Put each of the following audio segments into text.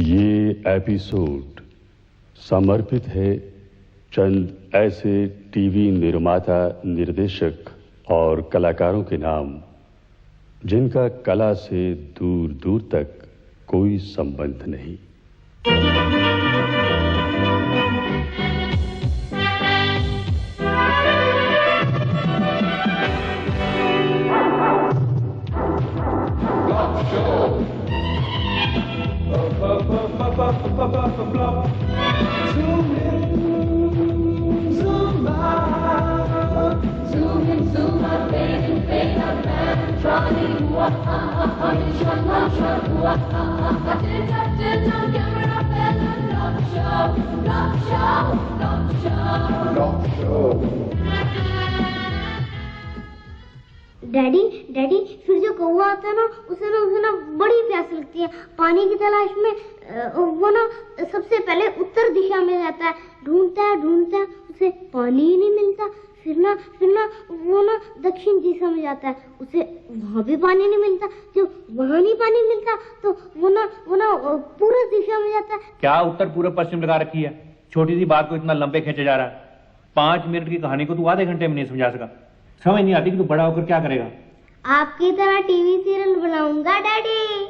ये एपिसोड समर्पित है चंद ऐसे टीवी निर्माता, निर्देशक और कलाकारों के नाम जिनका कला से दूर दूर तक कोई संबंध नहीं। डैडी फिर जो कौवा आता है ना उसे बड़ी प्यास लगती है। पानी की तलाश में वो ना सबसे पहले उत्तर दिशा में जाता है, ढूंढता है उसे पानी ही नहीं मिलता। फिर ना वो ना दक्षिण दिशा में जाता है, उसे वहाँ भी पानी नहीं मिलता। जब वहाँ नहीं पानी मिलता तो वो ना पूर्व दिशा में जाता है। क्या उत्तर पूर्व पश्चिम लगा रखी है? छोटी सी बात को इतना लंबे खींचे जा रहा है। 5 मिनट की कहानी को तू आधे घंटे में नहीं समझा सका। समझ नहीं आती कि तू बड़ा होकर क्या करेगा। आपकी तरह टीवी सीरियल बनाऊंगा डैडी।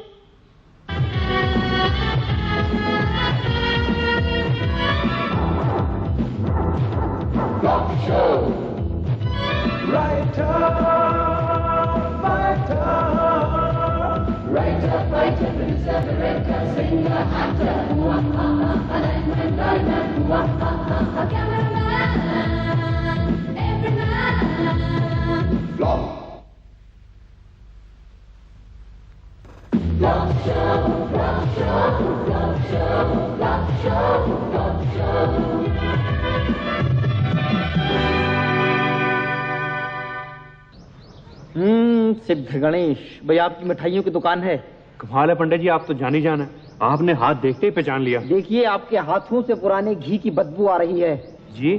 सिद्ध गणेश भाई, आपकी मिठाइयों की दुकान है। कमाल है पंडित जी, आप तो जानी जान है। आपने हाथ देखते ही पहचान लिया। देखिए, आपके हाथों से पुराने घी की बदबू आ रही है। जी,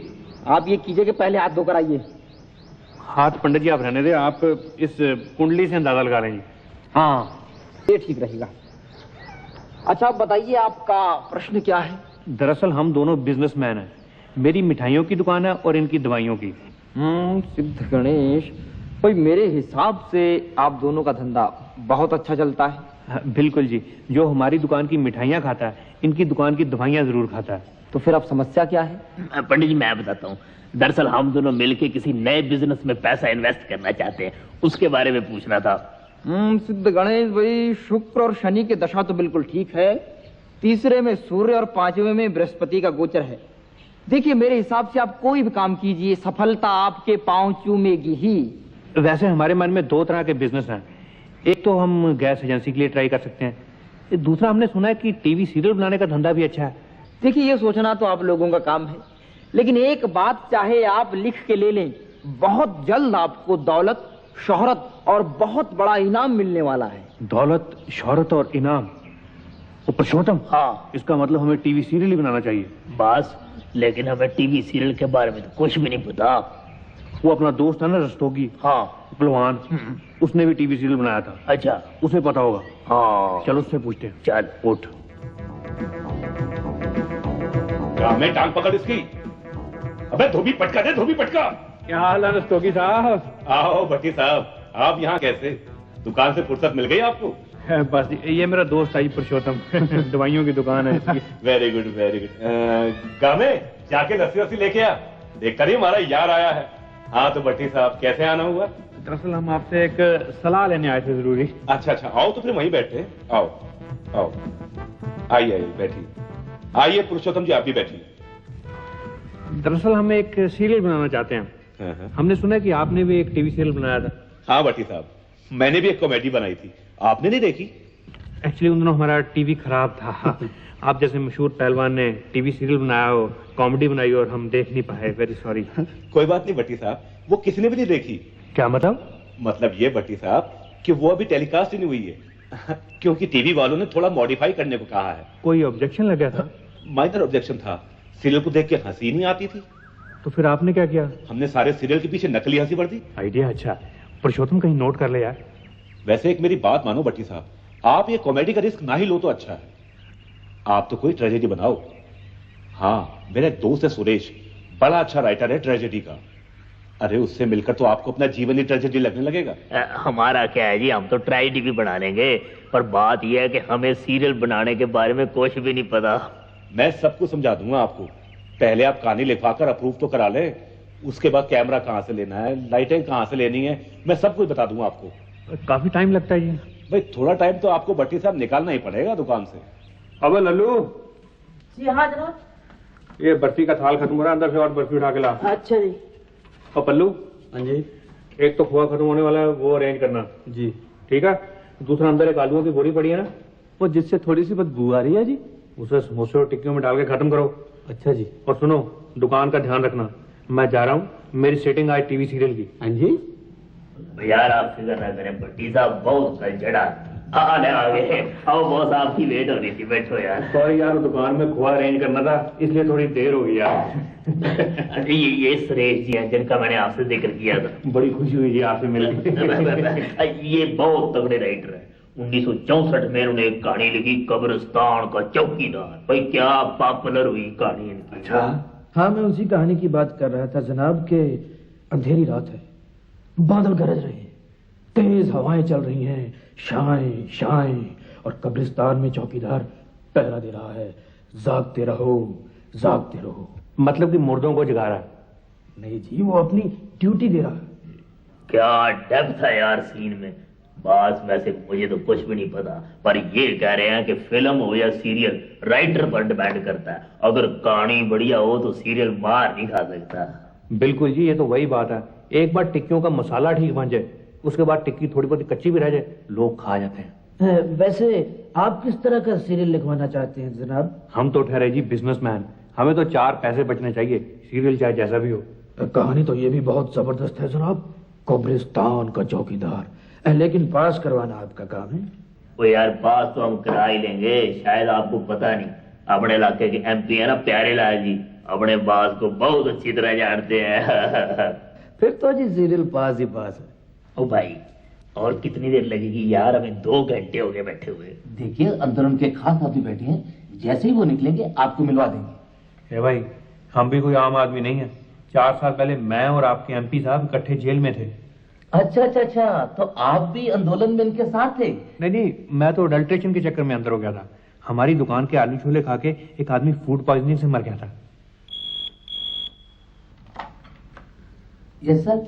आप ये कीजिए कि पहले हाथ धोकर आइए। हाथ पंडित जी आप रहने दे, आप इस कुंडली से अंदाजा लगा लेंगे। हाँ, ये ठीक रहेगा। अच्छा, आप बताइए आपका प्रश्न क्या है? दरअसल हम दोनों बिजनेसमैन हैं। मेरी मिठाइयों की दुकान है और इनकी दवाइयों की। सिद्ध गणेश भाई, मेरे हिसाब से आप दोनों का धंधा बहुत अच्छा चलता है। बिल्कुल जी, जो हमारी दुकान की मिठाइयाँ खाता है, इनकी दुकान की दवाइयाँ जरूर खाता है। तो फिर अब समस्या क्या है? पंडित जी मैं बताता हूँ। दरअसल हम दोनों मिलके किसी नए बिजनेस में पैसा इन्वेस्ट करना चाहते हैं, उसके बारे में पूछना था। सिद्ध गणेश भाई, शुक्र और शनि की दशा तो बिल्कुल ठीक है, तीसरे में सूर्य और 5वें में बृहस्पति का गोचर है। देखिए, मेरे हिसाब से आप कोई भी काम कीजिए, सफलता आपके पांव चूमेगी ही। वैसे हमारे मन में 2 तरह के बिजनेस हैं। एक तो हम गैस एजेंसी के लिए ट्राई कर सकते हैं, दूसरा हमने सुना है कि टीवी सीरियल बनाने का धंधा भी अच्छा है। देखिए, ये सोचना तो आप लोगों का काम है, लेकिन एक बात चाहे आप लिख के ले लें, बहुत जल्द आपको दौलत, शोहरत और बहुत बड़ा इनाम मिलने वाला है। दौलत, शोहरत और इनाम? पुरुषोत्तम, हाँ, इसका मतलब हमें टीवी सीरियल ही बनाना चाहिए। बस, लेकिन हमें टीवी सीरियल के बारे में तो कुछ भी नहीं पता। वो अपना दोस्त है ना रस्तोगी, हाँ, पहलवान, उसने भी टीवी सीरियल बनाया था। अच्छा, उसे पता होगा। हाँ, चलो उससे पूछते हैं। चल उठ। में टांग पकड़ इसकी। अबे धोबी पटका दे, धोबी पटका। क्या हाल है रस्तोगी साहब? आओ भट्टी साहब, आप यहाँ कैसे? दुकान से फुर्सत मिल गई आपको? बस ये मेरा दोस्त आई पुरुषोत्तम, दवाइयों की दुकान है इसकी। Very good very good. गामे जाके लस्सी वस्सी लेके आ, देखता नहीं हमारा यार आया है। हाँ तो भट्टी साहब कैसे आना हुआ? दरअसल हम आपसे एक सलाह लेने आए थे जरूरी। अच्छा, आओ तो फिर वहीं बैठे। आओ आओ, आइए बैठिए। आइए पुरुषोत्तम जी, आप भी बैठिए। दरअसल हम एक सीरियल बनाना चाहते हैं। हमने सुना है कि आपने भी एक टीवी सीरियल बनाया था। हाँ भट्टी साहब, मैंने भी एक कॉमेडी बनाई थी, आपने नहीं देखी? एक्चुअली उन दिनों हमारा टीवी खराब था। आप जैसे मशहूर पहलवान ने टीवी सीरियल बनाया हो, कॉमेडी बनाई और हम देख नहीं पाए। Very sorry. कोई बात नहीं भट्टी साहब, वो किसी ने भी नहीं देखी। क्या मतलब? मतलब ये भट्टी साहब कि वो अभी टेलीकास्ट ही नहीं हुई है, क्योंकि टीवी वालों ने थोड़ा मॉडिफाई करने को कहा है। कोई ऑब्जेक्शन लगा था? माइनर ऑब्जेक्शन था, सीरियल को देख के हंसी नहीं आती थी। तो फिर आपने क्या किया? हमने सारे सीरियल के पीछे नकली हंसी भर दी। आइडिया अच्छा। पुरुषोत्तम कहीं नोट कर ले यार। वैसे एक मेरी बात मानो भट्टी साहब, आप ये कॉमेडी का रिस्क ना ही लो तो अच्छा है। आप तो कोई ट्रेजेडी बनाओ। हाँ, मेरा एक दोस्त है सुरेश, बड़ा अच्छा राइटर है ट्रेजेडी का। अरे उससे मिलकर तो आपको अपना जीवन ही ट्रेजेडी लगने लगेगा। हमारा क्या है जी, हम तो ट्रेजेडी भी बना लेंगे, पर बात यह है कि हमें सीरियल बनाने के बारे में कुछ भी नहीं पता। मैं सब कुछ समझा दूंगा आपको। पहले आप कहानी लिखवाकर अप्रूव तो करा ले, उसके बाद कैमरा कहाँ से लेना है, लाइटिंग कहाँ से लेनी है, मैं सब कुछ बता दूंगा आपको। काफी टाइम लगता है जी। भाई थोड़ा टाइम तो आपको भट्टी साहब निकालना ही पड़ेगा दुकान से। अब लल्लू जी हाँ जनाब। ये बर्फी का थाल खत्म हो रहा है, अंदर से और बर्फी उठा के ला। अच्छा जी। और पल्लू, हाँ जी। एक तो खोआ खत्म होने वाला है, वो अरेंज करना। जी ठीक है। दूसरा, अंदर एक आलूओं की बोरी पड़ी है ना, वो जिससे थोड़ी सी बदबू आ रही है जी, उसे समोसे और टिक्कियों में डाल के खत्म करो। अच्छा जी। और सुनो, दुकान का ध्यान रखना, मैं जा रहा हूँ, मेरी सेटिंग आज टीवी सीरियल की। हाँ जी। यार आप फिक्र ना करें, भट्टी साहब बहुत कल चढ़ा आने आ गए। आओ बॉस, आपकी वेट हो रही थी, बैठो यार। सॉरी यार, दुकान में खोआ अरेंज करना था, इसलिए थोड़ी देर हो गई यार। ये सुरेश जी हैं जिनका मैंने आपसे जिक्र किया था। बड़ी खुशी हुई जी आपसे मिलकर। ये बहुत तगड़े राइटर हैं। 1964 में उन्होंने एक कहानी लिखी, कब्रिस्तान का चौकीदार। भाई क्या पॉपुलर हुई कहानी इनकी। अच्छा। हाँ मैं उसी कहानी की बात कर रहा था जनाब के अंधेरी रात है, बादल गरज रहे हैं, तेज हवाएं चल रही हैं, शाएं शाएं, और कब्रिस्तान में चौकीदार पहरा दे रहा है, जागते रहो जागते रहो। मतलब कि मुर्दों को जगा रहा है? नहीं जी, वो अपनी ड्यूटी दे रहा है। क्या डेप्थ है यार सीन में। बस वैसे मुझे तो कुछ भी नहीं पता, पर ये कह रहे हैं कि फिल्म हो या सीरियल राइटर पर डिपेंड करता है। अगर कहानी बढ़िया हो तो सीरियल मार नहीं खा सकता। बिल्कुल जी, ये तो वही बात है। एक बार टिक्कियों का मसाला ठीक बन जाए, उसके बाद टिक्की थोड़ी बहुत कच्ची भी रह जाए, लोग खा जाते हैं। वैसे आप किस तरह का सीरियल लिखवाना चाहते हैं जनाब? हम तो ठहरे जी बिजनेसमैन, हमें तो 4 पैसे बचने चाहिए, सीरियल चाहे जैसा भी हो। कहानी तो ये भी बहुत जबरदस्त है जनाब, कब्रिस्तान का चौकीदार। लेकिन पास करवाना आपका काम है। वो यार पास तो हम करा ही लेंगे, शायद आपको पता नहीं, अपने इलाके के MP है ना प्यारे लाल जी, अपने बास को बहुत अच्छी तरह जानते हैं। फिर तो जी सीरियल पास ही पास है। ओ भाई, और कितनी देर लगेगी यार, हमें 2 घंटे हो गए बैठे हुए। देखिए अंदर उनके खास आदमी बैठे हैं, जैसे ही वो निकलेंगे आपको मिलवा देंगे। भाई हम भी कोई आम आदमी नहीं है। 4 साल पहले मैं और आपके MP साहब इकट्ठे जेल में थे। अच्छा अच्छा अच्छा, तो आप भी आंदोलन में इनके साथ थे? नहीं, मैं तो अडल्ट्रेशन के चक्कर में अंदर हो गया था। हमारी दुकान के आलू छोले खा के एक आदमी फूड पॉइजनिंग से मर गया था। यस सर,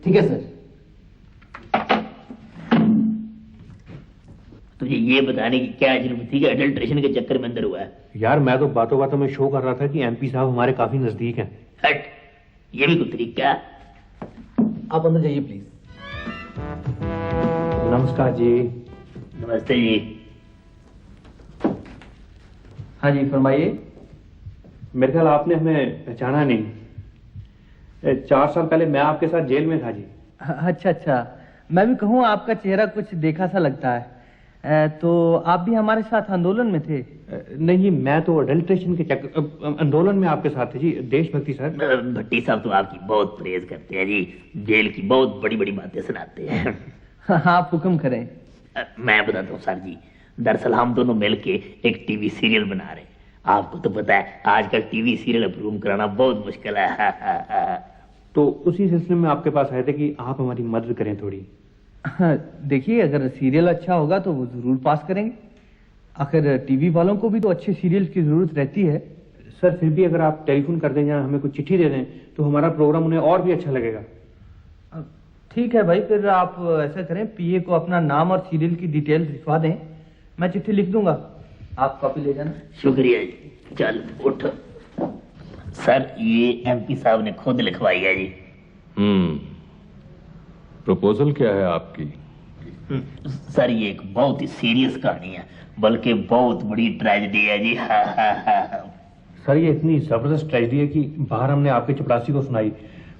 ठीक है सर। तुझे ये बताने की क्या जरूरत थी कि अडल्ट्रेशन के चक्कर में अंदर हुआ है? यार मैं तो बातों बातों में शो कर रहा था कि MP साहब हमारे काफी नजदीक हैं। हट, ये भी कुछ तरीका। आप अंदर जाइए प्लीज। नमस्कार जी। नमस्ते जी। हाँ जी फरमाइए। मेरे ख्याल आपने हमें पहचाना नहीं। 4 साल पहले मैं आपके साथ जेल में था जी। अच्छा अच्छा, मैं भी कहूँ आपका चेहरा कुछ देखा सा लगता है। तो आप भी हमारे साथ आंदोलन में थे? नहीं, मैं तो अडल्ट्रेशन के चक्कर आंदोलन में आपके साथ थे जी। देशभक्ति सर। भट्टी साहब तो आपकी बहुत प्रेज करते हैं जी, जेल की बहुत बड़ी बड़ी बातें सुनाते हैं। आप हुक्म करें। मैं बताता हूँ सर जी, दरअसल हम दोनों मिलके एक टीवी सीरियल बना रहे हैं। आपको तो पता है आजकल टीवी सीरियल अप्रूव कराना बहुत मुश्किल है। तो उसी सिलसिले में आपके पास आए थे कि आप हमारी मदद करें थोड़ी। देखिए, अगर सीरियल अच्छा होगा तो वो जरूर पास करेंगे। आखिर टीवी वालों को भी तो अच्छे सीरियल की जरूरत रहती है। सर फिर भी अगर आप टेलीफोन कर दें या हमें कुछ चिट्ठी दे दें तो हमारा प्रोग्राम उन्हें और भी अच्छा लगेगा। ठीक है भाई, फिर आप ऐसा करें, PA को अपना नाम और सीरियल की डिटेल्स लिखवा दें, मैं चिट्ठी लिख दूंगा, आप कॉपी ले जाना। शुक्रिया जी। चल उठ। सर ये MP साहब ने खुद लिखवाई है जी। प्रपोजल क्या है आपकी? सर ये एक बहुत ही सीरियस कहानी है, बल्कि बहुत बड़ी ट्रेजेडी है जी। सर ये इतनी जबरदस्त ट्रेजेडी है कि बाहर हमने आपके चपरासी को सुनाई,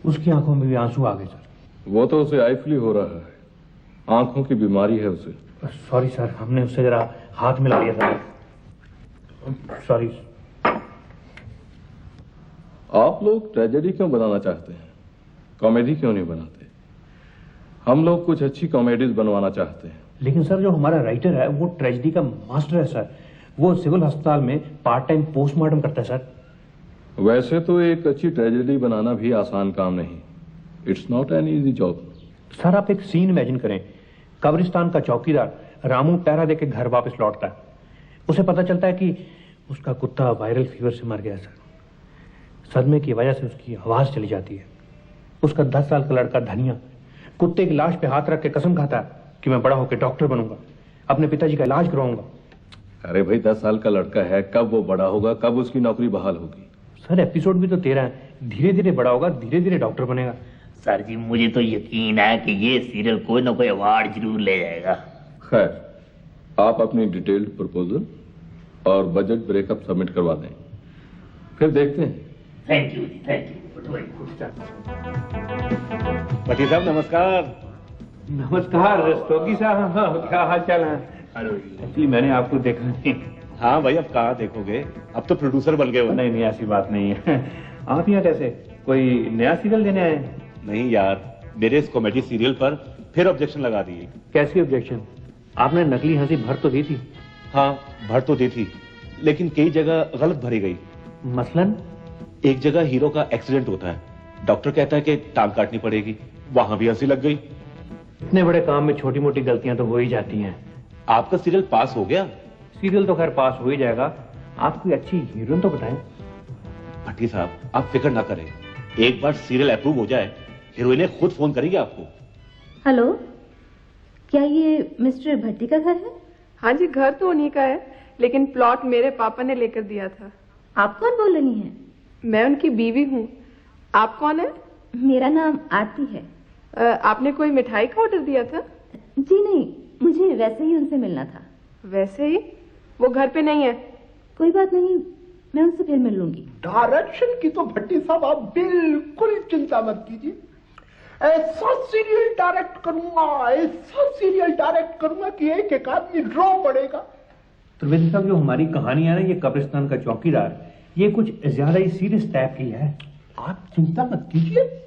उसकी आंखों में भी आंसू आ गए सर। वो तो उसे आईफली हो रहा है, आंखों की बीमारी है उसे। सॉरी सर, हमने उससे जरा हाथ मिला लिया सर, सॉरी। आप लोग ट्रेजेडी क्यों बनाना चाहते हैं, कॉमेडी क्यों नहीं बनाते? हम लोग कुछ अच्छी कॉमेडीज बनवाना चाहते हैं। लेकिन सर जो हमारा राइटर है वो ट्रेजेडी का मास्टर है सर, वो सिविल अस्पताल में पार्ट टाइम पोस्टमार्टम करता है सर। वैसे तो एक अच्छी ट्रेजेडी बनाना भी आसान काम नहीं। It's not an easy job. Sir आप एक सीन इमेजिन करें, कब्रिस्तान का चौकीदार रामू पैरा देके घर वापस लौटता है। उसे पता चलता है कि उसका कुत्ता वायरल फीवर से मर गया सर। सदमे की वजह से उसकी आवाज चली जाती है। उसका 10 साल का लड़का धनिया कुत्ते की लाश पे हाथ रख के कसम खाता है कि मैं बड़ा होकर डॉक्टर बनूंगा, अपने पिताजी का इलाज करवाऊंगा। अरे भाई 10 साल का लड़का है, कब वो बड़ा होगा, कब उसकी नौकरी बहाल होगी? सर एपिसोड भी तो 13 है, धीरे धीरे बड़ा होगा, धीरे धीरे डॉक्टर बनेगा। सर जी मुझे तो यकीन है कि ये सीरियल कोई ना कोई अवार्ड जरूर ले जाएगा। खैर आप अपनी डिटेल्ड प्रपोजल और बजट ब्रेकअप सबमिट करवा दें, फिर देखते हैं। थैंक यू जी, थैंक यू। भट्टी साहब नमस्कार। नमस्कार रस्तोगी साहब, क्या हाल चाल है? एक्चुअली मैंने आपको देखा नहीं। हाँ भाई अब कहाँ देखोगे, अब तो प्रोड्यूसर बन गए हो। नहीं नहीं ऐसी बात नहीं है। आप यहाँ कैसे, कोई नया सीरियल देने आए? नहीं यार, मेरे इस कॉमेडी सीरियल पर फिर ऑब्जेक्शन लगा दिए। कैसी ऑब्जेक्शन? आपने नकली हंसी भर तो दी थी। हाँ भर तो दी थी, लेकिन कई जगह गलत भरी गई। मसलन एक जगह हीरो का एक्सीडेंट होता है, डॉक्टर कहता है कि टांग काटनी पड़ेगी, वहां भी हंसी लग गई। इतने बड़े काम में छोटी मोटी गलतियां तो हो ही जाती हैं। आपका सीरियल पास हो गया? सीरियल तो खैर पास हो ही जाएगा, आप कोई अच्छी हीरोइन तो बताएं। भट्टी साहब आप फिक्र ना करें, एक बार सीरियल अप्रूव हो जाए हीरोइने खुद फोन करेगी आपको। हेलो, क्या ये मिस्टर भट्टी का घर है? हाँ जी, घर तो उन्हीं का है, लेकिन प्लॉट मेरे पापा ने लेकर दिया था। आप कौन बोल रही हैं? मैं उनकी बीवी हूँ। आप कौन है? मेरा नाम आरती है। आपने कोई मिठाई का ऑर्डर दिया था? जी नहीं, मुझे वैसे ही उनसे मिलना था। वैसे ही? वो घर पे नहीं है। कोई बात नहीं, मैं उनसे फिर मिल लूंगी। डायरेक्शन की तो भट्टी साहब आप बिल्कुल चिंता मत कीजिए। ऐसा सीरियल डायरेक्ट करूंगा कि एक एक आदमी ड्रॉ पड़ेगा। त्रिवेदी साहब जो हमारी कहानी है ना, ये कब्रिस्तान का चौकीदार, ये कुछ ज्यादा ही सीरियस टाइप की है। आप चिंता मत कीजिए,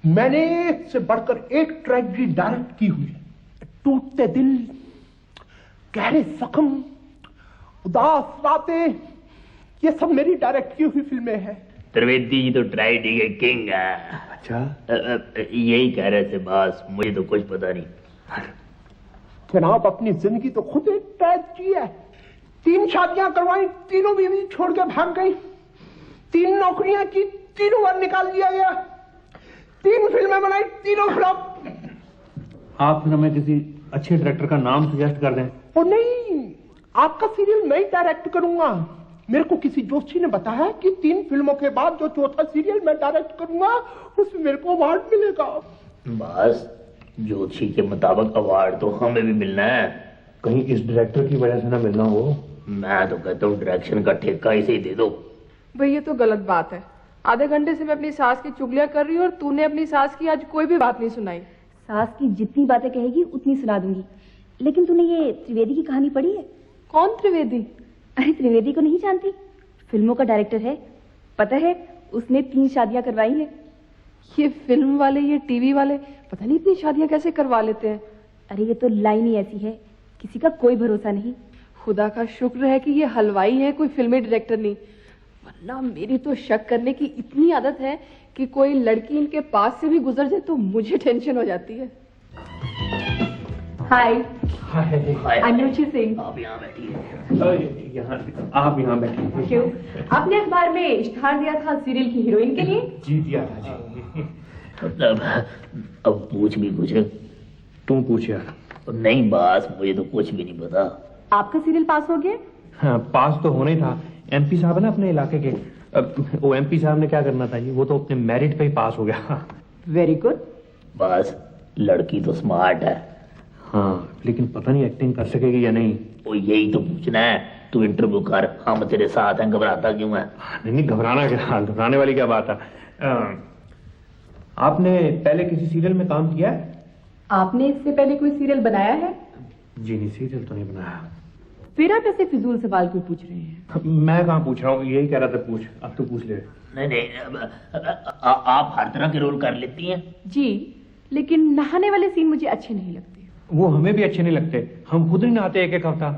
मैंने इससे बढ़कर एक ट्रेजेडी डायरेक्ट की हुई है। टूटते दिल, गहरे जख्म, उदास रातें, ये सब मेरी डायरेक्ट की हुई फिल्में हैं। त्रिवेदी जी तो ट्रेजेडी के किंग है। अच्छा यही कह रहे थे बॉस, मुझे तो कुछ पता नहीं। जनाब अपनी जिंदगी तो खुद एक ट्रेजेडी है। 3 शादियां करवाई, तीनों बीवी छोड़ के भाग गई। 3 नौकरियां की, तीनों बार निकाल दिया गया। 3 फिल्में बनाई, तीनों फ्लॉप। आप हमें किसी अच्छे डायरेक्टर का नाम सजेस्ट कर दें। ओ नहीं, आपका सीरियल मैं ही डायरेक्ट करूंगा। मेरे को किसी जोशी ने बताया कि 3 फिल्मों के बाद जो चौथा सीरियल मैं डायरेक्ट करूंगा उसमें मेरे को अवार्ड मिलेगा। बस जोशी के मुताबिक अवार्ड तो हमें भी मिलना है। कहीं इस डायरेक्टर की वजह से ना मिलना हो। मैं तो कहता हूँ डायरेक्शन का ठेका इसे ही दे दो। भाई ये तो गलत बात है। आधे घंटे से मैं अपनी सास की चुगलियां कर रही हूँ और तूने अपनी सास की आज कोई भी बात नहीं सुनाई। सास की जितनी बातें कहेगी उतनी सुना दूंगी। लेकिन तूने ये त्रिवेदी की कहानी पढ़ी है? कौन त्रिवेदी? अरे त्रिवेदी को नहीं जानती? फिल्मों का डायरेक्टर है, पता है उसने 3 शादियां करवाई है। ये फिल्म वाले, ये टीवी वाले पता नहीं इतनी शादियां कैसे करवा लेते हैं। अरे ये तो लाइन ही ऐसी है, किसी का कोई भरोसा नहीं। खुदा का शुक्र है कि ये हलवाई है, कोई फिल्मी डायरेक्टर नहीं, वरना मेरी तो शक करने की इतनी आदत है कि कोई लड़की इनके पास से भी गुजर जाए तो मुझे टेंशन हो जाती है। हाय, अनुची सिंह। आप यहाँ बैठिए। आप यहाँ बैठिए। क्यों? आपने अखबार में इश्तिहार दिया था सीरियल की हीरोइन के लिए? जी दिया था जी। अब पूछ भी कुछ। तुम पूछ यार। नहीं बॉस, मुझे तो कुछ भी नहीं पता। आपका सीरियल पास हो गया? हाँ पास तो होना ही था। एमपी साहब है ना अपने इलाके के, अब वो एमपी साहब ने क्या करना था, वो तो अपने मेरिट पे ही पास हो गया। Very good. बस लड़की तो स्मार्ट है। हाँ लेकिन पता नहीं एक्टिंग कर सकेगी या नहीं। वो यही तो पूछना है। तू इंटरव्यू कर, हम तेरे साथ हैं, घबराता क्यों है? नहीं घबराना क्या, घबराने वाली क्या बात है। आपने पहले किसी सीरियल में काम किया है? आपने इससे पहले कोई सीरियल बनाया है? जी नहीं, सीरियल तो नहीं बनाया। फिर आप ऐसे फिजूल सवाल क्यों पूछ रहे हैं? मैं कहाँ पूछ रहा हूँ, यही कह रहा था पूछ, अब तो पूछ ले। नहीं आप हर तरह के रोल कर लेती हैं। जी, लेकिन नहाने वाले सीन मुझे अच्छे नहीं लगते। वो हमें भी अच्छे नहीं लगते, हम खुद नहीं नहाते एक हफ्ता।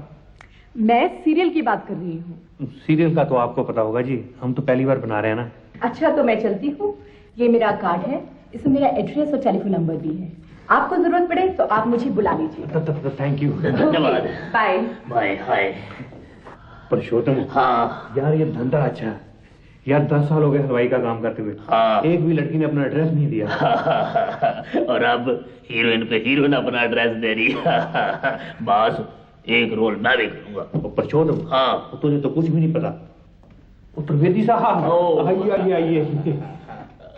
मैं सीरियल की बात कर रही हूँ। सीरियल का तो आपको पता होगा जी, हम तो पहली बार बना रहे हैं ना। अच्छा तो मैं चलती हूँ, ये मेरा कार्ड है, इसमें मेरा एड्रेस और टेलीफोन नंबर भी है। आपको जरूरत पड़े तो आप मुझे बुला लीजिए। Thank you. धन्यवाद। Bye bye. हाय पुरुषोत्तम, हाँ यार ये धंधा अच्छा है यार। 10 साल हो गए हलवाई का काम करते हुए, हाँ। एक भी लड़की ने अपना एड्रेस नहीं दिया। और अब हीरोइन पे हीरोइन अपना एड्रेस दे रही बस एक रोल मैं भी करूंगा। पुरुषोत्तम, हाँ तुझे तो कुछ भी नहीं पता। त्रिवेदी साहब आइए आइए।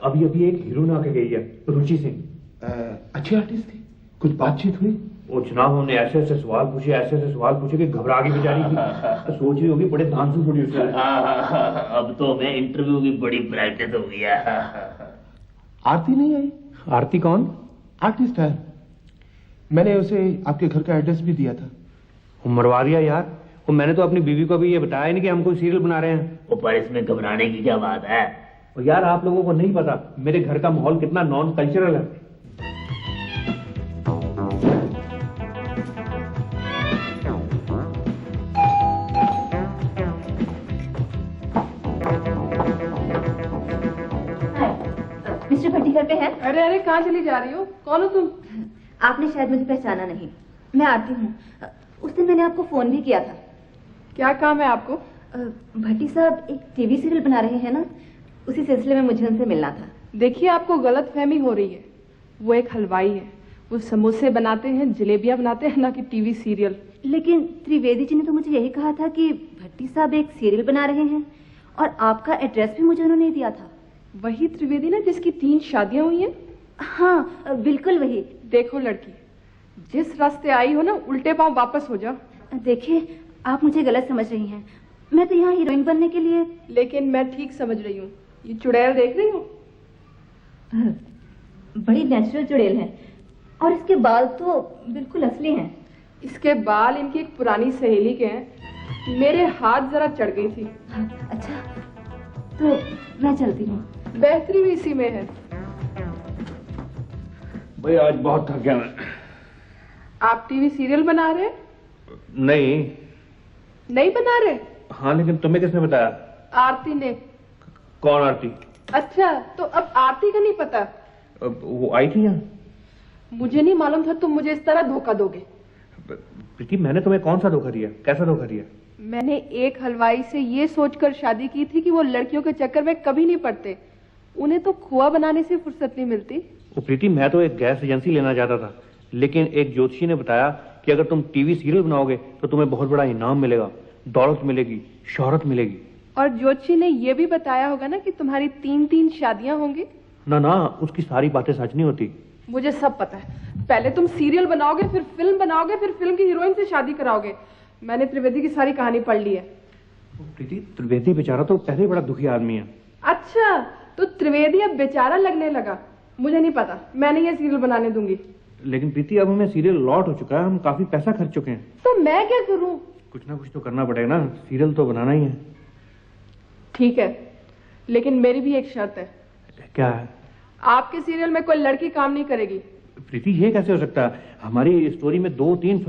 अभी एक हीरोइन आके गई है, रुचि सिंह। अच्छी आर्टिस्ट थी, कुछ बातचीत हुई? वो जनाब उन्होंने ऐसे सवाल पूछे कि घबरा गई बेचारी की। तो सोच रही होगी बड़े धांसू प्रोड्यूसर है। अब तो मैं इंटरव्यू की बड़ी प्रैक्टिस हो गई है। आरती नहीं आई? आरती कौन? आर्टिस्ट है, मैंने उसे आपके घर का एड्रेस भी दिया था। मरवा दिया यार। वो मैंने तो अपनी बीवी को भी ये बताया नहीं कि हम कोई सीरियल बना रहे हैं। वो पर इसमें घबराने की क्या बात है? और यार आप लोगों को नहीं पता मेरे घर का माहौल कितना नॉन कल्चरल है। मिस्टर भट्टी घर पे हैं? अरे कहाँ चली जा रही हो? कौन हो तुम? आपने शायद मुझे पहचाना नहीं, मैं आती हूँ। उस दिन मैंने आपको फोन भी किया था। क्या काम है आपको? भट्टी साहब एक टीवी सीरियल बना रहे हैं ना, उसी सिलसिले में मुझे उनसे मिलना था। देखिए आपको गलत फहमी हो रही है। वो एक हलवाई है, वो समोसे बनाते हैं, जलेबियां बनाते हैं, ना कि टीवी सीरियल। लेकिन त्रिवेदी जी ने तो मुझे यही कहा था कि भट्टी साहब एक सीरियल बना रहे हैं, और आपका एड्रेस भी मुझे उन्होंने दिया था। वही त्रिवेदी ना जिसकी 3 शादियां हुई हैं? हाँ बिल्कुल वही। देखो लड़की, जिस रास्ते आई हो ना उल्टे पांव वापस हो जाओ। देखिए आप मुझे गलत समझ रही हैं, मैं तो यहाँ हीरोइन बनने के लिए। लेकिन मैं ठीक समझ रही हूँ। ये चुड़ैल देख रही हो? बड़ी नेचुरल चुड़ैल है, और इसके बाल तो बिल्कुल असली हैं। इसके बाल इनकी एक पुरानी सहेली के हैं, मेरे हाथ जरा चढ़ गई थी। अच्छा तो मैं चलती हूँ। बेहतरी भी इसी में है। भाई आज बहुत थक गया मैं। आप टीवी सीरियल बना रहे? नहीं बना रहे? हाँ, लेकिन तुम्हें किसने बताया? आरती ने। कौन आरती? अच्छा तो अब आरती का नहीं पता? वो आई थी यहाँ? मुझे नहीं मालूम था तुम मुझे इस तरह धोखा दोगे। प्रीति मैंने तुम्हें कौन सा धोखा दिया, कैसा धोखा दिया? मैंने एक हलवाई से ये सोचकर शादी की थी कि वो लड़कियों के चक्कर में कभी नहीं पड़ते, उन्हें तो खोआ बनाने से फुर्सत नहीं मिलती। प्रीति मैं तो एक गैस एजेंसी लेना चाहता था, लेकिन एक ज्योतिषी ने बताया कि अगर तुम टीवी सीरियल बनाओगे तो तुम्हें बहुत बड़ा इनाम मिलेगा, दौलत मिलेगी, शोहरत मिलेगी। और ज्योतिषी ने यह भी बताया होगा ना कि तुम्हारी 3 शादियां होंगी। ना उसकी सारी बातें सच नहीं होती। मुझे सब पता है। पहले तुम सीरियल बनाओगे, फिर फिल्म बनाओगे, फिर फिल्म की हीरोइन से शादी कराओगे। मैंने त्रिवेदी की सारी कहानी पढ़ ली है। प्रीति त्रिवेदी बेचारा तो पहले ही बड़ा दुखी आदमी है। अच्छा तो त्रिवेदी अब बेचारा लगने लगा? मुझे नहीं पता, मैं नहीं ये सीरियल बनाने दूंगी। लेकिन प्रीति अब हमें सीरियल लॉट हो चुका है, हम काफी पैसा खर्च चुके हैं। तो मैं क्या करूं? कुछ ना कुछ तो करना पड़ेगा ना, सीरियल तो बनाना ही है। ठीक है, लेकिन मेरी भी एक शर्त है। क्या है? आपके सीरियल में कोई लड़की काम नहीं करेगी। प्रीति ये कैसे हो सकता है? हमारी स्टोरी में 2-3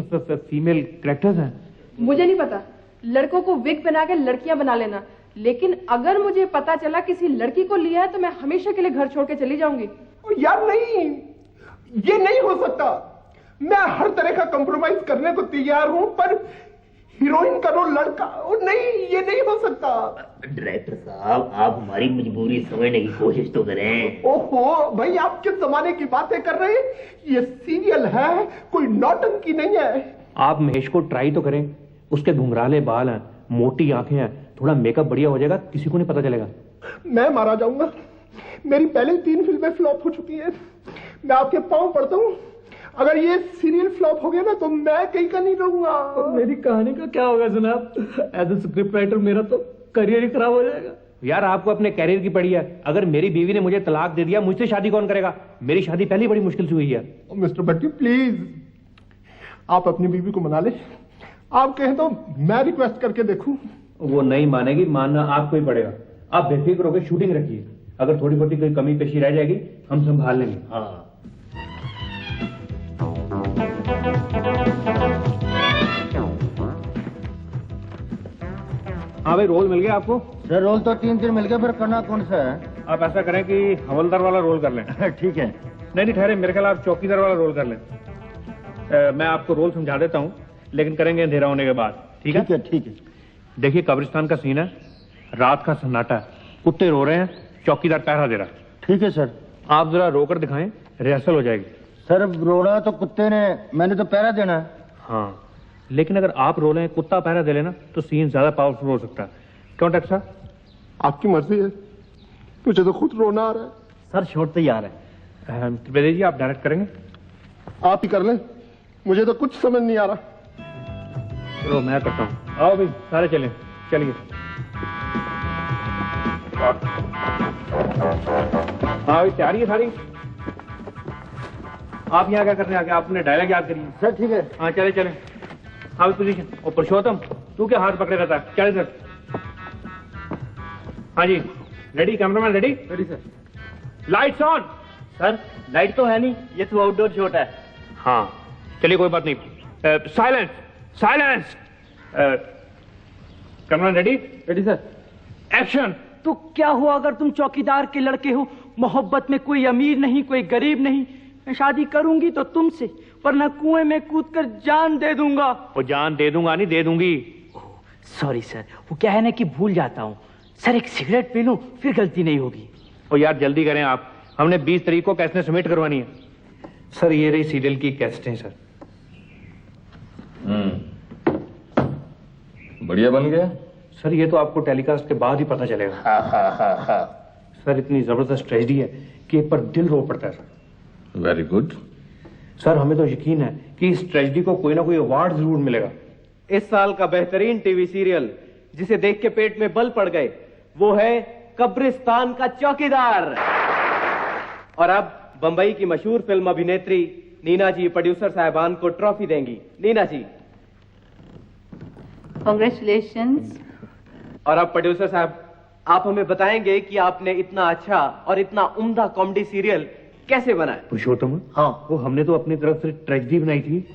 फीमेल कैरेक्टर्स हैं। मुझे नहीं पता, लड़कों को विग बना के लड़कियां बना लेना, लेकिन अगर मुझे पता चला किसी लड़की को लिया है तो मैं हमेशा के लिए घर छोड़ के चली जाऊंगी। यार नहीं, ये नहीं हो सकता। मैं हर तरह का कंप्रोमाइज करने को तैयार हूं, पर हीरोइन का रोल लड़का, नहीं, ये नहीं हो सकता। डायरेक्टर साहब आप हमारी मजबूरी समझने की कोशिश तो करें। ओहो भाई, आप किस जमाने की बातें कर रहे हैं? ये सीरियल है, कोई नौटंकी नहीं है। आप महेश को ट्राई तो करें, उसके घुंघराले बाल हैं, मोटी आंखें हैं, थोड़ा मेकअप बढ़िया हो जाएगा, किसी को नहीं पता चलेगा। मैं मारा जाऊंगा, मेरी पहले 3 फिल्में फ्लॉप हो चुकी हैं। मैं आपके पांव पड़ता हूं, अगर ये सीरियल फ्लॉप हो गया ना तो मैं कहीं का नहीं रहूंगा। मेरी कहानी का क्या होगा जनाब? एज ए स्क्रिप्ट राइटर मेरा तो करियर ही खराब हो जाएगा। यार आपको अपने कैरियर की पड़ी है। अगर मेरी बीवी ने मुझे तलाक दे दिया, मुझसे शादी कौन करेगा? मेरी शादी पहली बड़ी मुश्किल से हुई है। मिस्टर भट्टी प्लीज, आप अपनी बीवी को मना ले। आप कहें तो मैं रिक्वेस्ट करके देखूं। वो नहीं मानेगी, मानना आपको ही पड़ेगा। आप बेफिक्र होकर शूटिंग रखिए, अगर थोड़ी बहुत कोई कमी पेशी रह जाएगी हम संभाल लेंगे। हाँ। हाँ भाई, रोल मिल गया आपको? सर रोल तो 3 मिल गया, फिर करना कौन सा है? आप ऐसा करें कि हवलदार वाला रोल कर लें। ठीक है। नहीं ठहरे, मेरे ख्याल आप चौकीदार वाला रोल कर लें। मैं आपको रोल समझा देता हूँ, लेकिन करेंगे अंधेरा होने के बाद। ठीक है? ठीक है। देखिए, कब्रिस्तान का सीन है, रात का सन्नाटा है, कुत्ते रो रहे हैं, चौकीदार पहरा दे रहा। ठीक है सर। आप जरा रोकर दिखाएं, रिहर्सल हो जाएगी। सर अब रोना तो कुत्ते ने, मैंने तो पहरा देना है। हाँ, लेकिन अगर आप रो रहे हैं, कुत्ता पहरा दे लेना, तो सीन ज्यादा पावरफुल हो सकता है। क्यों डॉक्टर साहब? आपकी मर्जी है, मुझे तो खुद रोना आ रहा है। सर शॉट तैयार है। त्रिवेदी जी, आप डायरेक्ट करेंगे? आप ही कर लें, मुझे तो कुछ समझ नहीं आ रहा। चलो मैं करता हूँ। आओ भाई, सारे चलें, चलिए। हाँ भाई, तैयारी है सारी? आप यहाँ क्या कर रहे हैं आगे? आपने डायलॉग याद करिए। सर ठीक है। हाँ चले चले। हाँ पोजीशन। और पुरुषोत्तम, तू क्या हाथ पकड़े रहता है? चले सर। हाँ जी, ready? Cameraman ready? Ready sir. Lights on. Sir light तो है नहीं, ये तो आउटडोर शॉट है। हाँ चलिए, कोई बात नहीं। Silence silence. Cameraman ready? Ready sir. Action. तो क्या हुआ अगर तुम चौकीदार के लड़के हो? मोहब्बत में कोई अमीर नहीं, कोई गरीब नहीं। मैं शादी करूंगी तो तुमसे, वरना कुएं में कूदकर जान दे दूंगा। वो जान दे दूंगा नहीं, दे दूंगी। सॉरी सर, वो क्या है ना कि भूल जाता हूँ। सर एक सिगरेट पी लूं, फिर गलती नहीं होगी। ओ यार जल्दी करें आप, हमने 20 तारीख को कैसेटें सबमिट करवानी है। सर ये रही सीरियल की कैसेटें सर। बढ़िया बन गया सर। ये तो आपको टेलीकास्ट के बाद ही पता चलेगा। सर इतनी जबरदस्त ट्रेजेडी है कि एक पर दिल रो पड़ता है सर। Very good. सर हमें तो यकीन है कि इस ट्रेजेडी को कोई ना कोई अवार्ड जरूर मिलेगा। इस साल का बेहतरीन टीवी सीरियल जिसे देख के पेट में बल पड़ गए, वो है कब्रिस्तान का चौकीदार। और अब बंबई की मशहूर फिल्म अभिनेत्री नीना जी प्रोड्यूसर साहबान को ट्रॉफी देंगी। नीना जी। कांग्रेचुलेशंस। और अब प्रोड्यूसर साहब, आप हमें बताएंगे कि आपने इतना अच्छा और इतना उम्दा कॉमेडी सीरियल कैसे बनाया? पुरुषोत्तम, हाँ वो हमने तो अपनी तरफ से ट्रेजेडी बनाई थी।